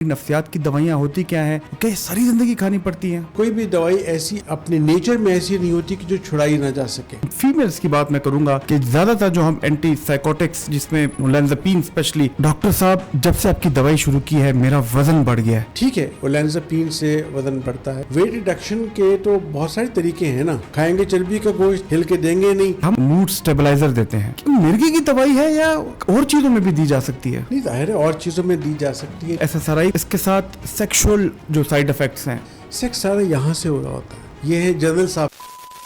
نفسیات کی دوائیاں ہوتی کیا ہیں, کیا ساری زندگی کھانی پڑتی ہیں؟ کوئی بھی دوائی ایسی اپنے نیچر میں ایسی نہیں ہوتی کہ جو چھڑائی نہ جا سکے. فیمیلز کی بات میں کروں گا کہ زیادہ تر جو ہم اینٹی سائیکوٹکس جس میں اولانزاپین اسپیشلی, ڈاکٹر صاحب جب سے آپ کی دوائی شروع کی ہے میرا وزن بڑھ گیا ہے. ٹھیک ہے, اولانزاپین سے وزن بڑھتا ہے. ویٹ ریڈکشن کے تو بہت سارے طریقے ہیں نا. کھائیں گے چربی کا گوشت, ہل کے دیں گے نہیں. ہم موڈ سٹیبلائزر دیتے ہیں. مرغی کی دوائی ہے یا اور چیزوں میں بھی دی جا سکتی ہے؟ نہیں, ظاہر ہے اور چیزوں میں دی جا سکتی ہے. SSRI اس کے ساتھ سیکشول جو سائیڈ افیکٹس ہیں, سیکس سارا یہاں سے ہو رہا ہوتا ہے. یہ ہے جنرل صاحب.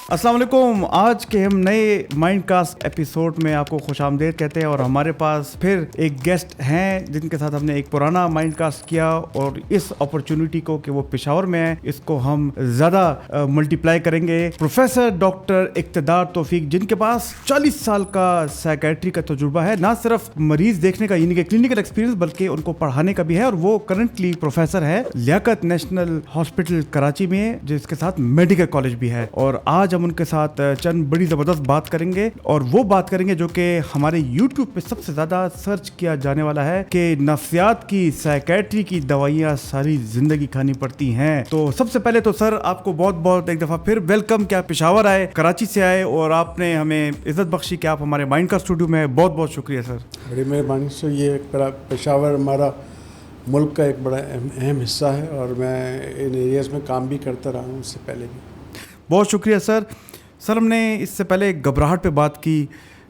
السلام علیکم. آج کے ہم نئے مائنڈ کاسٹ ایپیسوڈ میں آپ کو خوش آمدید کہتے ہیں, اور ہمارے پاس پھر ایک گیسٹ ہیں جن کے ساتھ ہم نے ایک پرانا مائنڈ کاسٹ کیا, اور اس اپرچونٹی کو کہ وہ پشاور میں ہیں اس کو ہم زیادہ ملٹی پلائی کریں گے. پروفیسر ڈاکٹر اقتدار توفیق, جن کے پاس 40 سال کا سائیکیٹری کا تجربہ ہے, نہ صرف مریض دیکھنے کا یعنی کہ کلینکل ایکسپیرینس بلکہ ان کو پڑھانے کا بھی ہے, اور وہ کرنٹلی پروفیسر ہے لیاقت نیشنل ہاسپٹل کراچی میں, جس کے ساتھ میڈیکل کالج بھی ہے. اور آج ہم ان کے ساتھ چند بڑی زبردست بات کریں گے, اور وہ بات کریں گے جو کہ ہمارے یوٹیوب پہ سب سے زیادہ سرچ کیا جانے والا ہے کہ نفسیات کی سائیکیٹری کی دوائیاں ساری زندگی کھانی پڑتی ہیں. تو سب سے پہلے تو سر آپ کو بہت بہت ایک دفعہ پھر ویلکم کہ آپ پشاور آئے, کراچی سے آئے, اور آپ نے ہمیں عزت بخشی کہ آپ ہمارے مائنڈ کا اسٹوڈیو میں. بہت بہت شکریہ سر. بڑی مہربانی. سے یہ ایک بڑا پشاور ہمارا ملک کا ایک بڑا اہم حصہ ہے, اور میں ان ایریاز میں کام بھی کرتا رہا ہوں اس سے پہلے بھی. بہت شکریہ سر. سر ہم نے اس سے پہلے گھبراہٹ پہ بات کی,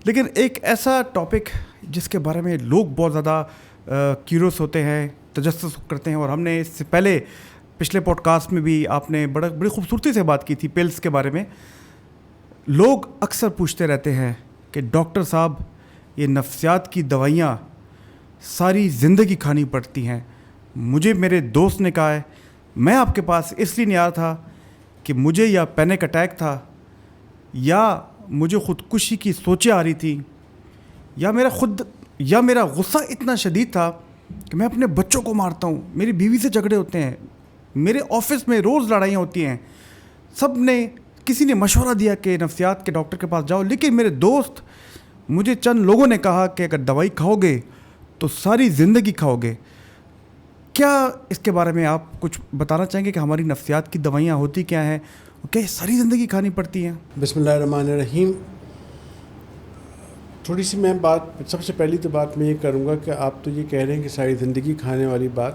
لیکن ایک ایسا ٹاپک جس کے بارے میں لوگ بہت زیادہ کیوریوس ہوتے ہیں, تجسس کرتے ہیں, اور ہم نے اس سے پہلے پچھلے پوڈ کاسٹ میں بھی آپ نے بڑی خوبصورتی سے بات کی تھی پلس کے بارے میں. لوگ اکثر پوچھتے رہتے ہیں کہ ڈاکٹر صاحب یہ نفسیات کی دوائیاں ساری زندگی کھانی پڑتی ہیں. مجھے میرے دوست نے کہا ہے, میں آپ کے پاس اس لیے نہیں آ رہا تھا کہ مجھے یا پینک اٹیک تھا, یا مجھے خودکشی کی سوچیں آ رہی تھی, یا میرا غصہ اتنا شدید تھا کہ میں اپنے بچوں کو مارتا ہوں, میری بیوی سے جھگڑے ہوتے ہیں, میرے آفس میں روز لڑائیاں ہوتی ہیں. کسی نے مشورہ دیا کہ نفسیات کے ڈاکٹر کے پاس جاؤ, لیکن میرے دوست مجھے چند لوگوں نے کہا کہ اگر دوائی کھاؤ گے تو ساری زندگی کھاؤ گے. کیا اس کے بارے میں آپ کچھ بتانا چاہیں گے کہ ہماری نفسیات کی دوائیاں ہوتی کیا ہیں, کیا ساری زندگی کھانی پڑتی ہیں؟ بسم اللہ الرحمن الرحیم. تھوڑی سی میں سب سے پہلی تو بات میں یہ کروں گا کہ آپ تو یہ کہہ رہے ہیں کہ ساری زندگی کھانے والی بات,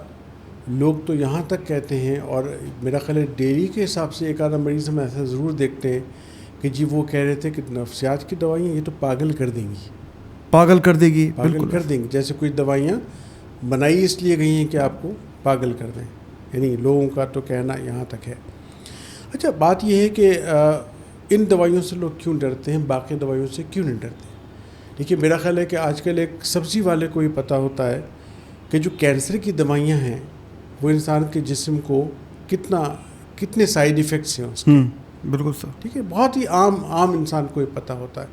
لوگ تو یہاں تک کہتے ہیں, اور میرا خیال ہے ڈیلی کے حساب سے ایک آدھا مریض ہم ایسا ضرور دیکھتے ہیں کہ جی وہ کہہ رہے تھے کہ نفسیات کی دوائیاں یہ تو پاگل کر دیں گی, پاگل کر دے گی, پاگل کر دیں گی. جیسے کوئی دوائیاں بنائی اس لیے گئی ہیں کہ آپ کو پاگل کر دیں, یعنی لوگوں کا تو کہنا یہاں تک ہے. اچھا, بات یہ ہے کہ ان دوائیوں سے لوگ کیوں ڈرتے ہیں, باقی دوائیوں سے کیوں نہیں ڈرتے؟ دیکھیے میرا خیال ہے کہ آج کل ایک سبزی والے کو ہی پتہ ہوتا ہے کہ جو کینسر کی دوائیاں ہیں وہ انسان کے جسم کو کتنے سائیڈ ایفیکٹس ہیں اس کے. بالکل سر. ٹھیک ہے, بہت ہی عام انسان کو ہی پتہ ہوتا ہے,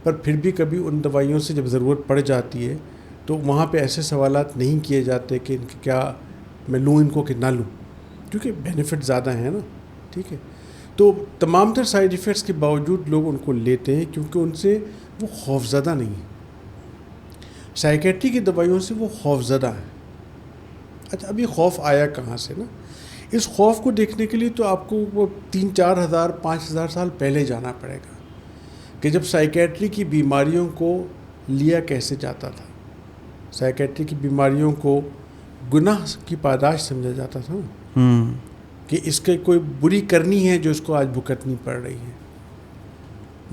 پر پھر بھی کبھی ان دوائیوں سے جب ضرورت پڑ جاتی ہے تو وہاں پہ ایسے سوالات نہیں کیے جاتے کہ ان کے کیا میں لوں ان کو کہ نہ لوں, کیونکہ بینیفٹ زیادہ ہیں نا. ٹھیک ہے, تو تمام تر سائیڈ ایفیکٹس کے باوجود لوگ ان کو لیتے ہیں کیونکہ ان سے وہ خوف زدہ نہیں ہیں. سائیکیٹری کی دوائیوں سے وہ خوف زدہ ہیں. اچھا, اب یہ خوف آیا کہاں سے نا؟ اس خوف کو دیکھنے کے لیے تو آپ کو وہ 3-4 ہزار 5,000 سال پہلے جانا پڑے گا کہ جب سائیکیٹری کی بیماریوں کو لیا کیسے جاتا تھا. سائیکیٹری کی بیماریوں کو گناہ کی پاداش سمجھا جاتا تھا کہ اس کے کوئی بری کرنی ہے جو اس کو آج بھگتنی پڑ رہی ہے.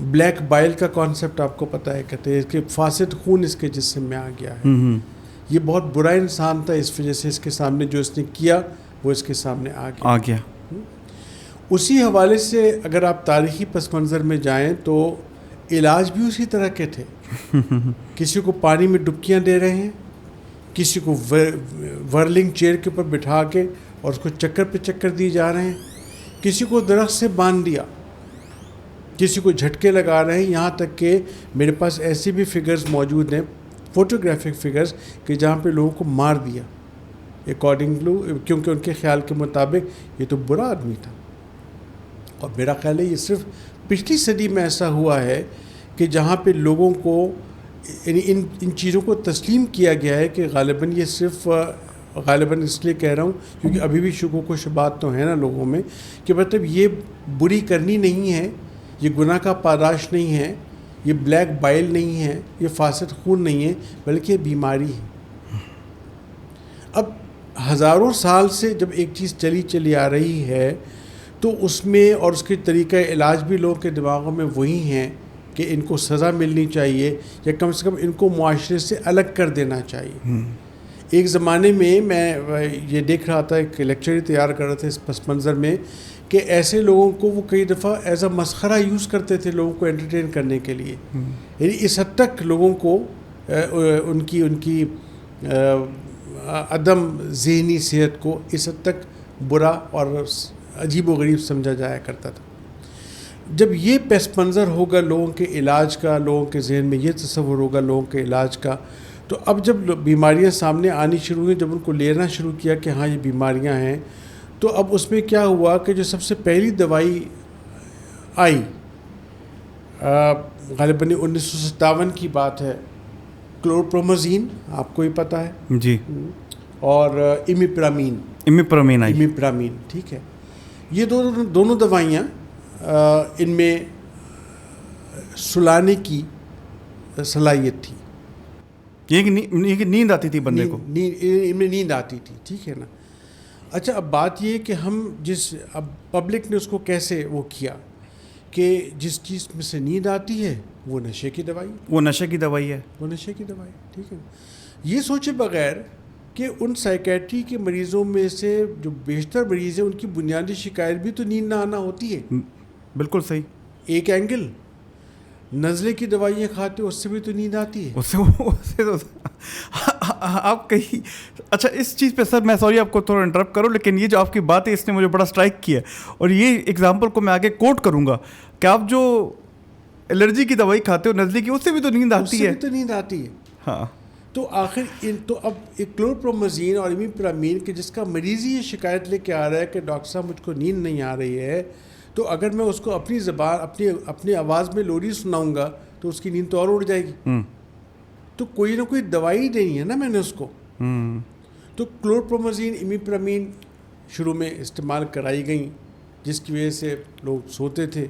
بلیک بائل کا کانسیپٹ آپ کو پتہ ہے, کہتے ہیں کہ فاسد خون اس کے جسم میں آ گیا ہے. یہ بہت برا انسان تھا, اس وجہ سے اس کے سامنے جو اس نے کیا وہ اس کے سامنے آ گیا. اسی حوالے سے اگر آپ تاریخی پس منظر میں جائیں تو علاج بھی اسی طرح کے تھے. کسی کو پانی میں ڈبکیاں دے رہے ہیں, کسی کو ورلنگ چیئر کے اوپر بٹھا کے اور اس کو چکر پہ چکر دیے جا رہے ہیں, کسی کو درخت سے باندھ دیا, کسی کو جھٹکے لگا رہے ہیں. یہاں تک کہ میرے پاس ایسے بھی فگرز موجود ہیں, فوٹوگرافک فگرز, کہ جہاں پہ لوگوں کو مار دیا کیونکہ ان کے خیال کے مطابق یہ تو برا آدمی تھا. اور میرا خیال ہے یہ صرف پچھلی صدی میں ایسا ہوا ہے کہ جہاں پہ لوگوں کو یعنی ان چیزوں کو تسلیم کیا گیا ہے کہ غالباً یہ صرف غالباً اس لیے کہہ رہا ہوں کیونکہ ابھی بھی شکوک و شبہات تو ہیں نا لوگوں میں کہ مطلب یہ بری کرنی نہیں ہے، یہ گناہ کا پاداش نہیں ہے، یہ بلیک بائل نہیں ہے، یہ فاسد خون نہیں ہے، بلکہ یہ بیماری ہے۔ اب ہزاروں سال سے جب ایک چیز چلی آ رہی ہے تو اس میں اور اس کے طریقہ علاج بھی لوگوں کے دماغوں میں وہی ہیں کہ ان کو سزا ملنی چاہیے یا کم سے کم ان کو معاشرے سے الگ کر دینا چاہیے۔ ایک زمانے میں یہ دیکھ رہا تھا، ایک لیکچر ہی تیار کر رہے تھے اس پس منظر میں کہ ایسے لوگوں کو وہ کئی دفعہ ایز اے مسخرہ یوز کرتے تھے لوگوں کو انٹرٹین کرنے کے لیے، یعنی اس حد تک لوگوں کو ان کی عدم ذہنی صحت کو اس حد تک برا اور عجیب و غریب سمجھا جایا کرتا تھا۔ جب یہ پس منظر ہوگا لوگوں کے علاج کا، لوگوں کے ذہن میں یہ تصور ہوگا لوگوں کے علاج کا، تو اب جب بیماریاں سامنے آنی شروع ہوئیں، جب ان کو لینا شروع کیا کہ ہاں یہ بیماریاں ہیں، تو اب اس میں کیا ہوا کہ جو سب سے پہلی دوائی آئی غالباً 1957 کی بات ہے، کلورپرومازین، آپ کو ہی پتہ ہے جی، اور امیپرامین امیپرامین، ٹھیک ہے۔ یہ دونوں دوائیاں ان میں سلانے کی صلاحیت تھی، یہ کہ نیند آتی تھی بندے کو، ان میں نیند آتی تھی، ٹھیک ہے نا۔ اچھا، اب بات یہ کہ ہم اب پبلک نے اس کو کیسے وہ کیا کہ جس چیز میں سے نیند آتی ہے وہ نشے کی دوائی ہے، ٹھیک ہے نا۔ یہ سوچے بغیر کہ ان سائیکیٹری کے مریضوں میں سے جو بیشتر مریض ہیں ان کی بنیادی شکایت بھی تو نیند نہ آنا ہوتی ہے۔ بالکل صحیح۔ ایک اینگل نزلے کی دوائیاں کھاتے اس سے بھی تو نیند آتی ہے، اس سے تو آپ کہیں۔ اچھا، اس چیز پہ سر میں سوری آپ کو تھوڑا انٹرپٹ کروں، لیکن یہ جو آپ کی بات ہے اس نے مجھے بڑا اسٹرائک کیا، اور یہ ایگزامپل کو میں آگے کوٹ کروں گا کہ آپ جو الرجی کی دوائی کھاتے ہو نزلے کی، اس سے بھی تو نیند آتی ہے۔ ہاں، تو آخر تو اب ایک کلورپرومازین اور امیپرامین کے جس کا مریض ہی یہ شکایت لے کے آ رہا ہے کہ ڈاکٹر صاحب مجھ کو نیند نہیں آ رہی ہے، تو اگر میں اس کو اپنی زبان اپنی آواز میں لوری سناؤں گا تو اس کی نیند تو اور اڑ جائے گی۔ تو کوئی نہ کوئی دوائی دینی ہے نا میں نے اس کو۔ تو کلورپرومازین، امیپرامین شروع میں استعمال کرائی گئیں، جس کی وجہ سے لوگ سوتے تھے۔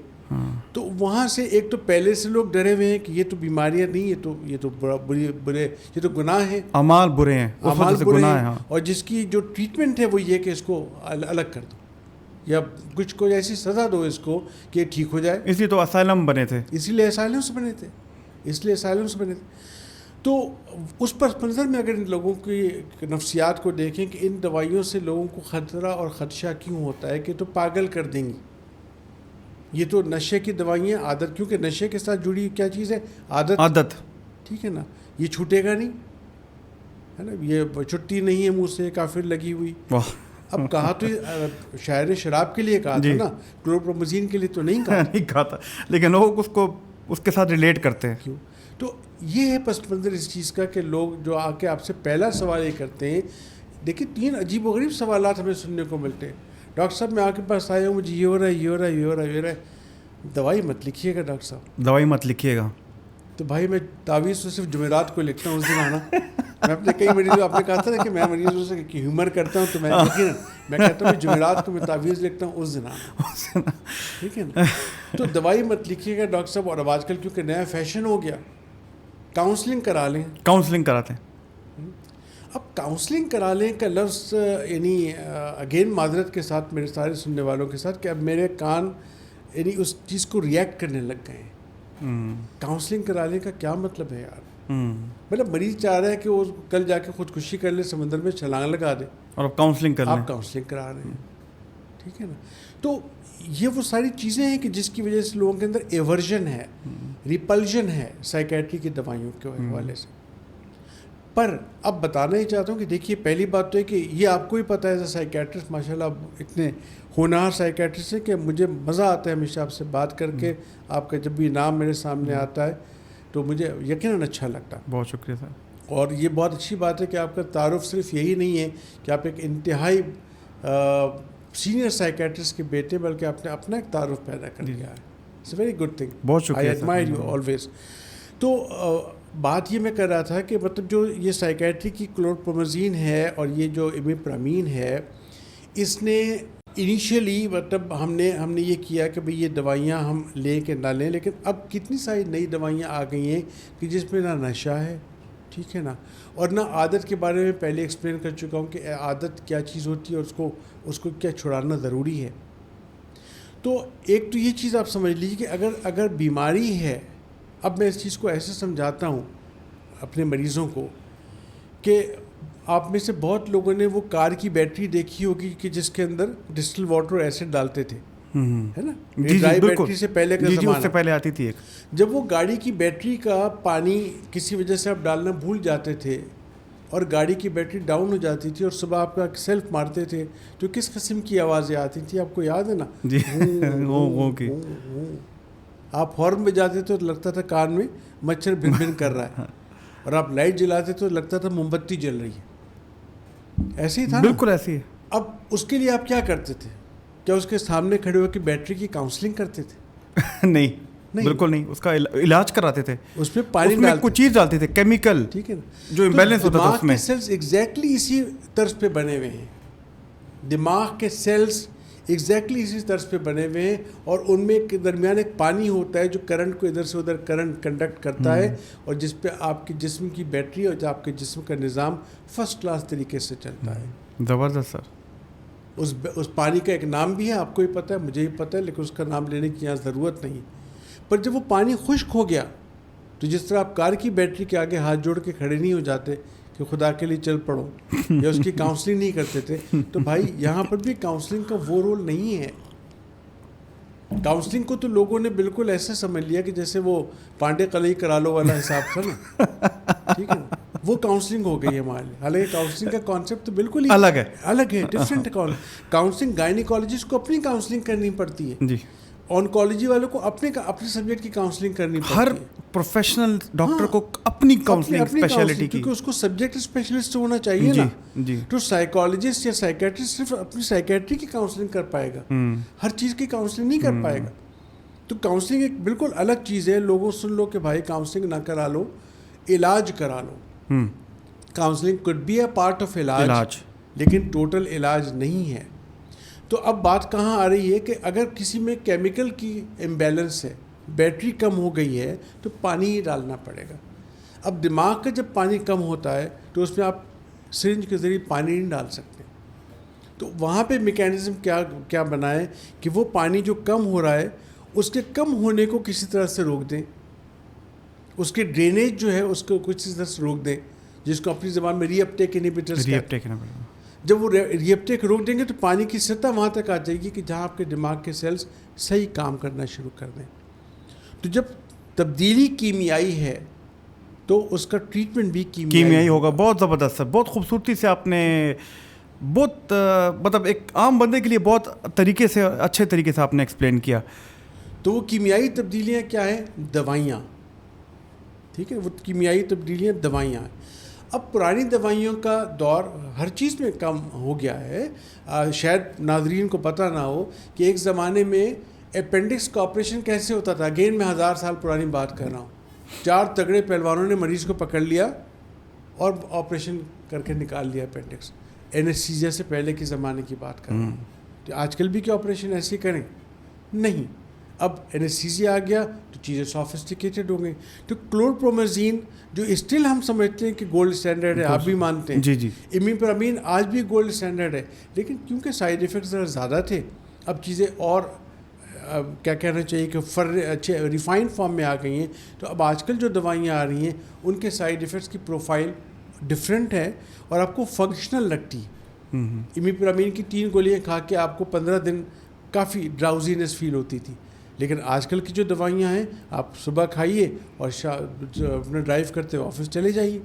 تو وہاں سے ایک تو پہلے سے لوگ ڈرے ہوئے ہیں کہ یہ تو بیماریاں نہیں، یہ تو برے یہ تو گناہ ہیں، اعمال برے ہیں، اور جس کی جو ٹریٹمنٹ ہے وہ یہ کہ اس کو الگ کر دو یا کچھ کوئی ایسی سزا دو اس کو کہ ٹھیک ہو جائے۔ اس لیے تو اسائلم بنے تھے، تو اس پس منظر میں اگر ان لوگوں کی نفسیات کو دیکھیں کہ ان دوائیوں سے لوگوں کو خطرہ اور خدشہ کیوں ہوتا ہے کہ تو پاگل کر دیں گی، یہ تو نشے کی دوائیاں، عادت، کیونکہ نشے کے ساتھ جڑی کیا چیز ہے؟ عادت، ٹھیک ہے نا، یہ چھوٹے گا نہیں، ہے نا، یہ چھٹی نہیں ہے منہ سے کافر لگی ہوئی۔ اب کہا تو شاعر نے شراب کے لیے کہا تھا نا، کلورپرومازین کے لیے تو نہیں کہا تھا، لیکن لوگ اس کو اس کے ساتھ ریلیٹ کرتے ہیں۔ کیوں؟ تو یہ ہے پس منظر اس چیز کا کہ لوگ جو آ کے آپ سے پہلا سوال یہ کرتے ہیں، دیکھیں 3 عجیب و غریب سوالات ہمیں سننے کو ملتے ہیں۔ ڈاکٹر صاحب میں آپ کے پاس آیا ہوں، مجھے یہ ہو رہا ہے، دوائی مت لکھیے گا ڈاکٹر صاحب، دوائی مت لکھیے گا۔ تو بھائی میں تعویذ تو صرف جمعرات کو لکھتا ہوں، اس دن آنا۔ میں اپنے کئی مریضوں، آپ نے کہا تھا نا کہ میں مریضوں سے ہیومر کرتا ہوں، تو میں کہتا ہوں جمعرات کو میں تعویذ لکھتا ہوں، اس دن آنا، ٹھیک ہے نا۔ تو دوائی مت لکھیے گا ڈاکٹر صاحب، اور اب آج کل کیونکہ نیا فیشن ہو گیا، کاؤنسلنگ کرا لیں، کاؤنسلنگ کراتے ہیں۔ اب کاؤنسلنگ کرا لیں کا لفظ یعنی اگین معذرت کے ساتھ میرے سارے سننے والوں کے ساتھ کہ اب میرے کان یعنی اس چیز کو ریئیکٹ کرنے لگ گئے ہیں۔ کاؤنسلنگ کرا لیں کا کیا مطلب ہے یار؟ مطلب مریض چاہ رہا ہے کہ وہ کل جا کے خودکشی کر لے، سمندر میں چھلانگ لگا دے، اور آپ کاؤنسلنگ کرا رہے ہیں، ٹھیک ہے نا۔ تو یہ وہ ساری چیزیں ہیں کہ جس کی وجہ سے لوگوں کے اندر ایورژن ہے، ریپلژن ہے سائیکیٹری کی دوائیوں کے حوالے سے۔ پر اب بتانا ہی چاہتا ہوں کہ دیکھیے، پہلی بات تو ہے کہ یہ آپ کو ہی پتہ ہے ایز اے سائیکیٹرسٹ، ماشاء اللہ آپ اتنے ہونہار سائیکیٹرسٹ ہیں کہ مجھے مزہ آتا ہے ہمیشہ آپ سے بات کر کے، آپ کا جب بھی نام میرے سامنے آتا ہے تو مجھے یقیناً اچھا لگتا ہے۔ بہت شکریہ سر۔ اور یہ بہت اچھی بات ہے کہ آپ کا تعارف صرف یہی نہیں ہے کہ آپ ایک انتہائی سینئر سائیکیٹرسٹ کے بیٹے، بلکہ آپ نے اپنا ایک تعارف پیدا کر دیا ہے۔ It's a very good thing, بہت شکریہ، آئی ایڈمائر یو آلویز۔ تو بات یہ میں کر رہا تھا کہ مطلب جو یہ سائیکیٹری کی کلورپرومازین ہے اور یہ جو امیپرامین ہے، اس نے انیشیلی مطلب ہم نے یہ کیا کہ بھئی یہ دوائیاں ہم لیں کہ نہ لیں، لیکن اب کتنی ساری نئی دوائیاں آ گئی ہیں کہ جس میں نہ نشہ ہے، ٹھیک ہے نا، اور نہ عادت کے بارے میں پہلے ایکسپلین کر چکا ہوں کہ عادت کیا چیز ہوتی ہے اور اس کو کیا چھڑانا ضروری ہے. تو ایک تو یہ چیز آپ سمجھ لیجیے کہ اگر بیماری ہے، اب میں اس چیز کو ایسے سمجھاتا ہوں اپنے مریضوں کو کہ آپ میں سے بہت لوگوں نے وہ کار کی بیٹری دیکھی ہوگی کہ جس کے اندر ڈسٹل واٹر اور ایسڈ ڈالتے تھے، ہے نا، ڈرائی بیٹری سے پہلے کا زمانہ، اس سے پہلے آتی تھی ایک. جب وہ گاڑی کی بیٹری کا پانی کسی وجہ سے آپ ڈالنا بھول جاتے تھے اور گاڑی کی بیٹری ڈاؤن ہو جاتی تھی اور صبح آپ کا سیلف مارتے تھے تو کس قسم کی آوازیں آتی تھی آپ کو یاد ہے نا؟ جی آپ ہارن میں جاتے تو لگتا تھا کان میں مچھر بھن بھن کر رہا ہے، اور آپ لائٹ جلاتے تو لگتا تھا موم بتی جل رہی ہے. ایسے ہی تھا، بالکل ایسی ہے. اب اس کے لیے آپ کیا کرتے تھے؟ کیا اس کے سامنے کھڑے ہو کے بیٹری کی کاؤنسلنگ کرتے تھے؟ نہیں، بالکل نہیں. اس کا علاج کراتے تھے، اس میں پانی میں کچھ چیز ڈالتے تھے کیمیکل، ٹھیک ہے نا، جو امبیلنس ہوتا تھا اس میں. دماغ کے سیلز ایگزیکٹلی اسی طرز پہ بنے ہوئے ہیں، دماغ کے سیلز ایگزیکٹلی اسی طرز پہ بنے ہوئے ہیں، اور ان میں کے درمیان ایک پانی ہوتا ہے جو کرنٹ کو ادھر سے ادھر کرنٹ کنڈکٹ کرتا ہے، اور جس پہ آپ کے جسم کی بیٹری اور آپ کے جسم کا نظام فرسٹ کلاس طریقے سے چلتا ہے. زبردست سر. اس پانی کا ایک نام بھی ہے، آپ کو ہی پتہ ہے، مجھے ہی پتہ ہے، لیکن اس کا نام لینے کی یہاں ضرورت نہیں. پر جب وہ پانی خشک ہو گیا تو جس طرح آپ کار کی بیٹری کے آگے ہاتھ جوڑ کے کھڑے نہیں ہو جاتے کہ خدا کے لیے چل پڑو، یا اس کی کاؤنسلنگ نہیں کرتے تھے، تو بھائی یہاں پر بھی کاؤنسلنگ کا وہ رول نہیں ہے. کاؤنسلنگ کو تو لوگوں نے بالکل ایسے سمجھ لیا کہ جیسے وہ پانڈے قلعی کرا لو والا حساب تھا نا، ٹھیک ہے نا، وہ کاؤنسلنگ ہو گئی ہے ہمارے لیے. حالانکہ کاؤنسلنگ کا کانسیپٹ تو بالکل ہی الگ ہے، ڈفرینٹ. کاؤنسلنگ گائنیکالوجسٹ کو اپنی کاؤنسلنگ کرنی پڑتی ہے، جی، آنکالوجی والوں کو اپنے سبجیکٹ کی کاؤنسلنگ کرنی پڑتی ہے. ہر پروفیشنل ڈاکٹر کو اپنی کاؤنسلنگ اسپیشلٹی کی، کیونکہ اس کو سبجیکٹ اسپیشلسٹ ہونا چاہیے نا. جی. تو سائیکالوجسٹ یا سائیکیٹرسٹ صرف اپنی سائیکیٹری کی کاؤنسلنگ کر پائے گا، ہر چیز کی کاؤنسلنگ نہیں کر پائے گا. تو کاؤنسلنگ ایک بالکل الگ چیز ہے. لوگوں سن لو کہ بھائی کاؤنسلنگ نہ کرا لو، علاج کرا لو. Counselling could be a part of علاج، لیکن ٹوٹل علاج نہیں ہے. تو اب بات کہاں آ رہی ہے کہ اگر کسی میں کیمیکل کی امبیلنس ہے، بیٹری کم ہو گئی ہے، تو پانی ہی ڈالنا پڑے گا. اب دماغ کا جب پانی کم ہوتا ہے تو اس میں آپ سرنج کے ذریعے پانی نہیں ڈال سکتے. تو وہاں پہ میکینزم کیا بنائیں کہ وہ پانی جو کم ہو رہا ہے اس کے کم ہونے کو کسی طرح سے روک دیں، اس کے ڈرینیج جو ہے اس کو کسی طرح سے روک دیں، جس کو اپنی زبان میں ری اپٹیک انہیبیٹرز کہتے ہیں. جب وہ ری اپٹیک روک دیں گے تو پانی کی سطح وہاں تک آ جائے گی کہ جہاں آپ کے دماغ کے سیلز صحیح کام کرنا شروع کر دیں. تو جب تبدیلی کیمیائی ہے تو اس کا ٹریٹمنٹ بھی کیمیائی ہوگا. بہت زبردست سر، بہت خوبصورتی سے آپ نے، بہت مطلب ایک عام بندے کے لیے بہت طریقے سے، اچھے طریقے سے آپ نے ایکسپلین کیا. تو وہ کیمیائی تبدیلیاں کیا ہیں؟ دوائیاں، ٹھیک ہے، وہ کیمیائی تبدیلیاں دوائیاں ہیں. اب پرانی دوائیوں کا دور ہر چیز میں کم ہو گیا ہے. شاید ناظرین کو پتہ نہ ہو کہ ایک زمانے میں اپینڈکس کا آپریشن کیسے ہوتا تھا. اگین میں 1000 سال پرانی بات کر رہا ہوں. 4 تگڑے پہلوانوں نے مریض کو پکڑ لیا اور آپریشن کر کے نکال لیا اپینڈکس. اینستھیزیا سے پہلے کے زمانے کی بات کر رہا ہوں. تو آج کل بھی کیا آپریشن ایسے کریں؟ نہیں. اب اینستھیزیا آ گیا تو چیزیں سافسٹیکیٹڈ ہو گئیں. تو کلورپرومازین جو اسٹل ہم سمجھتے ہیں کہ گولڈ اسٹینڈرڈ ہے، آپ بھی مانتے ہیں، جی. امیپرامین آج بھی گولڈ اسٹینڈرڈ ہے، لیکن کیونکہ سائیڈ ایفیکٹس ذرا زیادہ تھے اب چیزیں اور کیا کہنا چاہیے کہ اچھے ریفائن فارم میں آ گئی ہیں. تو اب آج کل جو دوائیاں آ رہی ہیں ان کے سائیڈ ایفیکٹس کی پروفائل ڈفرینٹ ہے اور آپ کو فنکشنل لگتی. امیپرامین کی 3 گولیاں کھا کے آپ کو 15 دن کافی ڈراؤزینس فیل ہوتی تھی، لیکن آج کل کی جو دوائیاں ہیں آپ صبح کھائیے اور اپنا ڈرائیو کرتے ہوئے آفس چلے جائیے.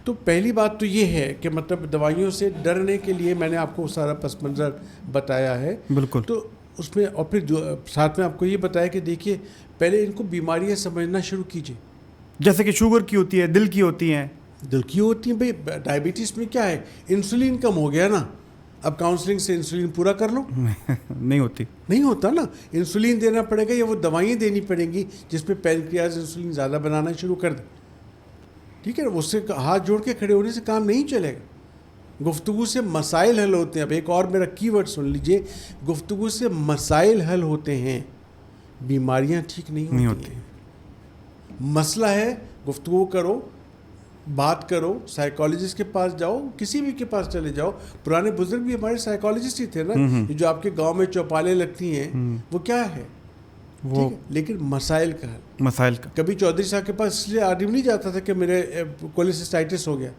تو پہلی بات تو یہ ہے کہ مطلب دوائیوں سے ڈرنے کے لیے میں نے آپ کو سارا پس منظر بتایا ہے. بالکل. تو اس میں اور پھر ساتھ میں آپ کو یہ بتایا کہ دیکھیے پہلے ان کو بیماریاں سمجھنا شروع کیجیے. جیسے کہ شوگر کی ہوتی ہے، دل کی ہوتی ہیں. دل کی ہوتی ہیں. بھائی ڈائبٹیز میں کیا ہے، انسولین کم ہو گیا نا، اب کاؤنسلنگ سے انسولین پورا کر لو. نہیں ہوتا نا. انسولین دینا پڑے گا یا وہ دوائیں دینی پڑیں گی جس پہ پینکریاز انسولین زیادہ بنانا شروع کر دے. ٹھیک ہے نا, اس سے ہاتھ جوڑ کے کھڑے ہونے سے کام نہیں چلے گا. گفتگو سے مسائل حل ہوتے ہیں. اب ایک اور میرا کی ورڈ سن لیجئے, گفتگو سے مسائل حل ہوتے ہیں, بیماریاں ٹھیک نہیں ہوتی ہیں. مسئلہ ہے, گفتگو کرو, بات کرو, سائیکالوجسٹ کے پاس جاؤ, کسی بھی کے پاس چلے جاؤ. پرانے بزرگ بھی ہمارے سائیکالوجسٹ ہی تھے نا, جو آپ کے گاؤں میں چوپالیں لگتی ہیں وہ کیا ہے وہ, لیکن مسائل کا حل. مسائل کا کبھی چودھری صاحب کے پاس اس لیے آدمی نہیں جاتا تھا کہ میرے کولیسسٹائٹس ہو گیا,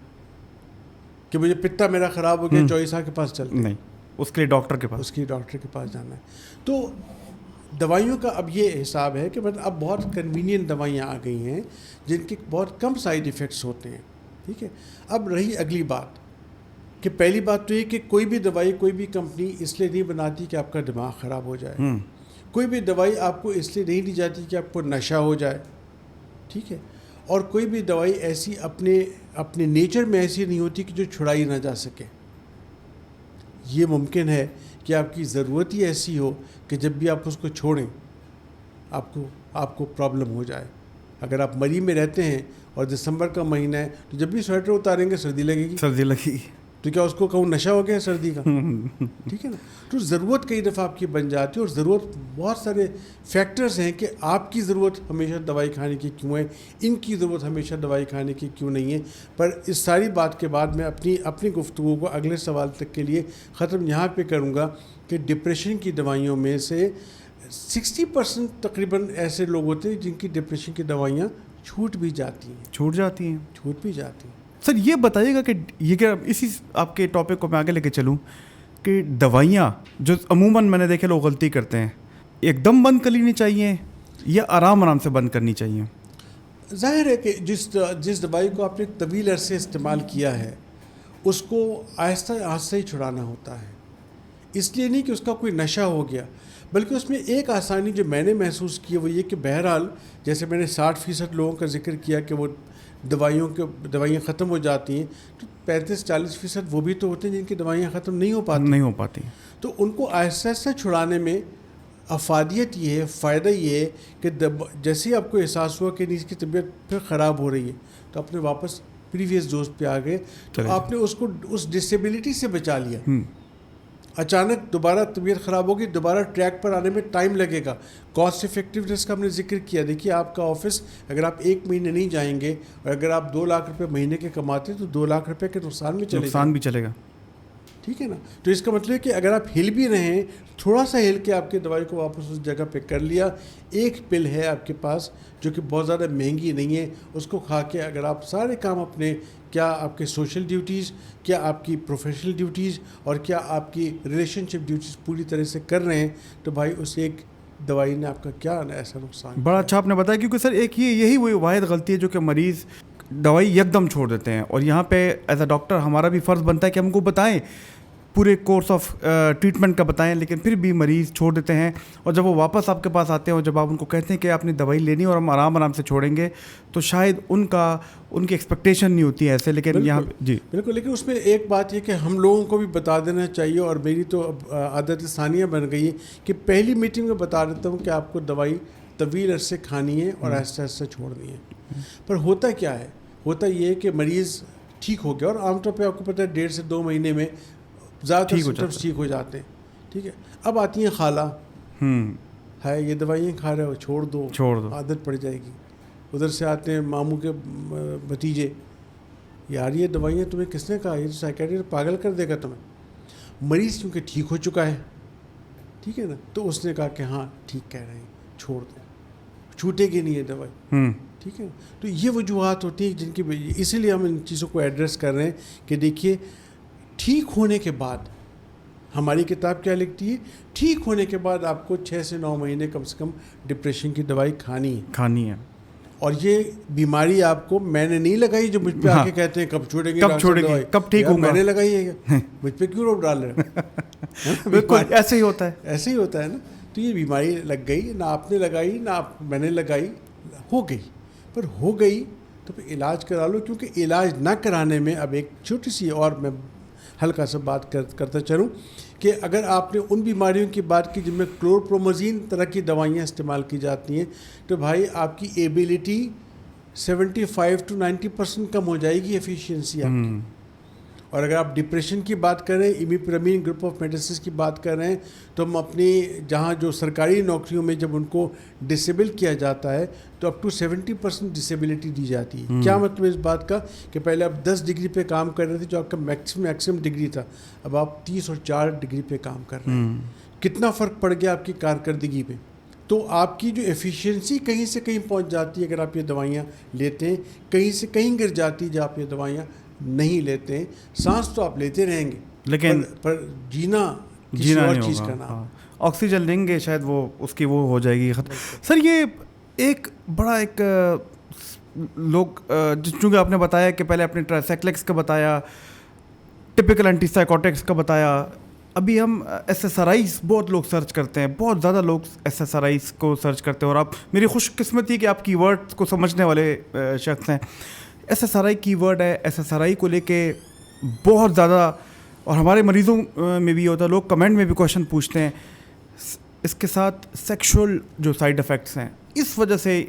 کہ مجھے پتا میرا خراب ہو گیا, چودھری صاحب کے پاس چلتے نہیں, اس کے لیے ڈاکٹر کے پاس, اس کی ڈاکٹر کے پاس جانا ہے. تو دوائیوں کا اب یہ حساب ہے کہ اب بہت کنوینئنٹ دوائیاں آ گئی ہیں جن کے بہت کم سائیڈ ایفیکٹس ہوتے ہیں. ٹھیک ہے, اب رہی اگلی بات کہ پہلی بات تو یہ کہ کوئی بھی دوائی کوئی بھی کمپنی اس لیے نہیں بناتی کہ آپ کا دماغ خراب ہو جائے. کوئی بھی دوائی آپ کو اس لیے نہیں دی جاتی کہ آپ کو نشہ ہو جائے. ٹھیک ہے, اور کوئی بھی دوائی ایسی اپنے نیچر میں ایسی نہیں ہوتی کہ جو چھڑائی نہ جا سکے. یہ ممکن ہے کہ آپ کی ضرورت ہی ایسی ہو کہ جب بھی آپ اس کو چھوڑیں آپ کو پرابلم ہو جائے. اگر آپ مری میں رہتے ہیں اور دسمبر کا مہینہ ہے تو جب بھی سویٹر اتاریں گے سردی لگے گی, تو کیا اس کو کہوں نشہ ہو گیا سردی کا؟ ٹھیک ہے نا. تو ضرورت کئی دفعہ آپ کی بن جاتی ہے, اور ضرورت بہت سارے فیکٹرز ہیں کہ آپ کی ضرورت ہمیشہ دوائی کھانے کی کیوں ہے, ان کی ضرورت ہمیشہ دوائی کھانے کی کیوں نہیں ہے. پر اس ساری بات کے بعد میں اپنی گفتگو کو اگلے سوال تک کے لیے ختم یہاں پہ کروں گا کہ ڈپریشن کی دوائیوں میں سے 60% تقریباً ایسے لوگ ہوتے ہیں جن کی ڈپریشن کی دوائیاں چھوٹ بھی جاتی ہیں. سر یہ بتائیے گا کہ یہ کیا, اسی آپ کے ٹاپک کو میں آگے لے کے چلوں, کہ دوائیاں جو عموماً میں نے دیکھے لوگ غلطی کرتے ہیں, ایک دم بند کر لینی چاہیے یا آرام سے بند کرنی چاہیے؟ ظاہر ہے کہ جس دوائی کو آپ نے طویل عرصے استعمال کیا ہے اس کو آہستہ آہستہ ہی چھڑانا ہوتا ہے. اس لیے نہیں کہ اس کا کوئی نشہ ہو گیا, بلکہ اس میں ایک آسانی جو میں نے محسوس کی ہے وہ یہ کہ بہرحال جیسے میں نے 60% لوگوں کا ذکر کیا کہ وہ دوائیاں ختم ہو جاتی ہیں, تو 35-40% وہ بھی تو ہوتے ہیں جن کی دوائیاں ختم نہیں ہو پاتی. تو ان کو آہستہ آہستہ چھڑانے میں افادیت یہ ہے, فائدہ یہ ہے کہ جیسے ہی آپ کو احساس ہوا کہ اس کی طبیعت پھر خراب ہو رہی ہے تو اپنے واپس پریویس ڈوز پہ آ گئے, تو آپ نے اس کو اس ڈسیبلٹی سے بچا لیا. اچانک دوبارہ طبیعت خراب ہوگی, دوبارہ ٹریک پر آنے میں ٹائم لگے گا. کاسٹ افیکٹیونیس کا ہم نے ذکر کیا. دیکھیے آپ کا آفس اگر آپ 1 مہینے نہیں جائیں گے اور اگر آپ 2 لاکھ روپے مہینے کے کماتے ہیں تو 2 لاکھ روپے کے نقصان بھی چلے گا. ٹھیک ہے نا. تو اس کا مطلب ہے کہ اگر آپ ہل بھی رہے ہیں, تھوڑا سا ہل کے آپ کی دوائی کو واپس اس جگہ پہ کر لیا. ایک پل ہے آپ کے پاس جو کہ بہت زیادہ مہنگی نہیں ہے, اس کو کھا کے اگر آپ سارے کام اپنے, کیا آپ کے سوشل ڈیوٹیز, کیا آپ کی پروفیشنل ڈیوٹیز اور کیا آپ کی ریلیشن شپ ڈیوٹیز پوری طرح سے کر رہے ہیں, تو بھائی اس ایک دوائی نے آپ کا کیا ایسا نقصان. بڑا اچھا آپ نے بتایا, کیونکہ سر ایک یہی وہی واحد غلطی ہے جو کہ مریض دوائی یکدم چھوڑ دیتے ہیں. اور یہاں پہ ایز اے ڈاکٹر ہمارا بھی فرض بنتا ہے کہ ہم کو بتائیں, پورے کورس آف ٹریٹمنٹ کا بتائیں, لیکن پھر بھی مریض چھوڑ دیتے ہیں. اور جب وہ واپس آپ کے پاس آتے ہیں اور جب آپ ان کو کہتے ہیں کہ آپ نے دوائی لینی اور ہم آرام سے چھوڑیں گے, تو شاید ان کی ایکسپیکٹیشن نہیں ہوتی ہے ایسے. لیکن یہاں جی بالکل, لیکن اس میں ایک بات یہ کہ ہم لوگوں کو بھی بتا دینا چاہیے, اور میری تو عادت ثانیہ بن گئی ہے کہ پہلی میٹنگ میں بتا دیتا ہوں کہ آپ کو دوائی طویل عرصے کھانی ہے اور آہستہ آہستہ چھوڑنی ہے. پر ہوتا کیا ہے, ہوتا یہ ہے کہ مریض ٹھیک ہو گیا, اور عام طور پہ آپ کو پتہ ہے 1.5 سے 2 مہینے میں زیادہ تر سمپٹمس ٹھیک ہو جاتے ہیں. ٹھیک ہے, اب آتی ہیں خالہ, ہے یہ دوائیاں کھا رہے ہو, چھوڑ دو عادت پڑ جائے گی. ادھر سے آتے ہیں ماموں کے بھتیجے, یار یہ دوائیاں تمہیں کس نے کہا, یہ سائیکیٹرسٹ پاگل کر دے گا تمہیں. مریض کیونکہ ٹھیک ہو چکا ہے, ٹھیک ہے نا, تو اس نے کہا کہ ہاں ٹھیک کہہ رہے ہیں, چھوڑ دو, چھوٹے گی نہیں ہے دوائی. ٹھیک ہے, تو یہ وجوہات ہوتی ہیں جن کی, اسی لیے ہم ان چیزوں کو ایڈریس کر رہے ہیں کہ دیکھیے ٹھیک ہونے کے بعد, ہماری کتاب کیا لکھتی ہے, ٹھیک ہونے کے بعد آپ کو 6 سے 9 مہینے کم سے کم ڈپریشن کی دوائی کھانی ہے. اور یہ بیماری آپ کو میں نے نہیں لگائی, جو مجھ پہ آ کے کہتے ہیں کب چھوڑیں گے, کب ٹھیک ہوگا, میں نے لگائی ہے, مجھ پہ کیوں روک ڈال رہے. بالکل ایسے ہی ہوتا ہے نا. تو یہ بیماری لگ گئی, نہ آپ نے لگائی نہ میں نے لگائی, ہو گئی. پر ہو گئی تو پھر علاج کرا لو, کیونکہ علاج نہ کرانے میں, اب ایک چھوٹی سی اور میں ہلکا سا بات کرتا چلوں کہ اگر آپ نے ان بیماریوں کی بات کی جن میں کلورپرومازین طرح کی دوائیاں استعمال کی جاتی ہیں, تو بھائی آپ کی ایبلٹی 75 to 90% کم ہو جائے گی ایفیشینسی آپ کی. اور اگر آپ ڈپریشن کی بات کریں, امیپرامین گروپ آف میڈیسنس کی بات کر رہے ہیں, تو ہم اپنی جہاں جو سرکاری نوکریوں میں جب ان کو ڈسیبل کیا جاتا ہے تو اپ ٹو 70% ڈسیبلٹی دی جاتی ہے. کیا مطلب اس بات کا کہ پہلے آپ 10 ڈگری پہ کام کر رہے تھے جو آپ کا میکسیمم ڈگری تھا, اب آپ 30 اور 4 ڈگری پہ کام کر رہے ہیں. کتنا فرق پڑ گیا آپ کی کارکردگی پہ. تو آپ کی جو ایفیشینسی کہیں سے کہیں پہنچ جاتی ہے اگر آپ یہ دوائیاں لیتے ہیں, کہیں سے کہیں گر جاتی ہے جب آپ یہ دوائیاں نہیں لیتے ہیں. سانس تو آپ لیتے رہیں گے لیکن پر جینا کسی اور چیز کا نام. آکسیجن لیں گے شاید وہ اس کی وہ ہو جائے گی ختم. سر یہ ایک بڑا ایک لوگ چونکہ آپ نے بتایا کہ پہلے اپنے ٹرائسائکلکس کا بتایا, ٹپیکل اینٹی سائیکوٹکس کا بتایا, ابھی ہم ایس ایس آر آئیز بہت لوگ سرچ کرتے ہیں, بہت زیادہ لوگ ایس ایس آر آئیز کو سرچ کرتے ہیں, اور آپ میری خوش قسمتی کہ آپ کی ورڈ کو سمجھنے والے شخص ہیں. ایس ایس آر آئی کی ورڈ ہے, ایس ایس آر آئی کو لے کے بہت زیادہ, اور ہمارے مریضوں میں بھی ہوتا ہے, لوگ کمنٹ میں بھی کویشچن پوچھتے ہیں. اس کے ساتھ سیکشول جو سائیڈ افیکٹس ہیں, اس وجہ سے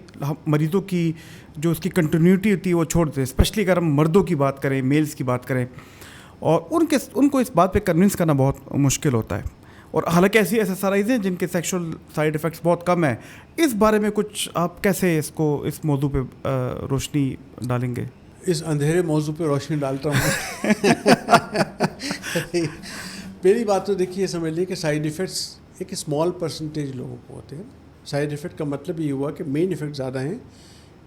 مریضوں کی جو اس کی کنٹینیوٹی ہوتی ہے وہ چھوڑ دیتے ہیں, اسپیشلی اگر ہم مردوں کی بات کریں, میلز کی بات کریں, اور ان کو اس بات پہ کنونس کرنا بہت مشکل ہوتا ہے. اور حالانکہ ایسی ایس ایس آر آئیز ہیں جن کے سیکشول سائیڈ افیکٹس بہت کم ہیں. اس بارے میں کچھ آپ کیسے اس موضوع پہ روشنی ڈالیں گے؟ اس اندھیرے موضوع پہ روشنی ڈالتا ہوں. پہلی بات تو دیکھیے سمجھ لیے کہ سائیڈ ایفیکٹس ایک اسمال پرسنٹیج لوگوں کو ہوتے ہیں. سائیڈ ایفیکٹ کا مطلب یہ ہوا کہ مین ایفیکٹ زیادہ ہیں.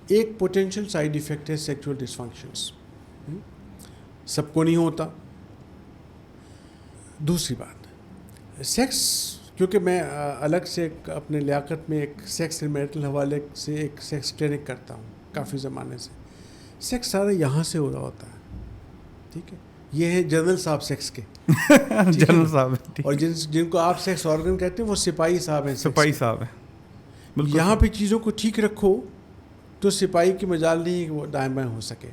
ایک پوٹینشیل سائیڈ ایفیکٹ ہے سیکچوئل ڈسفنکشنس, سب کو نہیں ہوتا. دوسری بات سیکس, کیونکہ میں الگ سے اپنے لیاقت میں ایک سیکس اینڈ میرٹل حوالے سے ایک سیکس کلینک کرتا ہوں کافی زمانے سے. سیکس سارا یہاں سے ہو رہا ہوتا ہے, ٹھیک ہے. یہ ہے جنرل صاحب سیکس کے, جنرل صاحب, اور جن کو آپ سیکس آرگن کہتے ہیں وہ سپاہی صاحب ہیں. سپاہی صاحب ہیں. یہاں پہ چیزوں کو ٹھیک رکھو تو سپاہی کی مجال نہیں کہ وہ دائیں بائیں ہو سکے.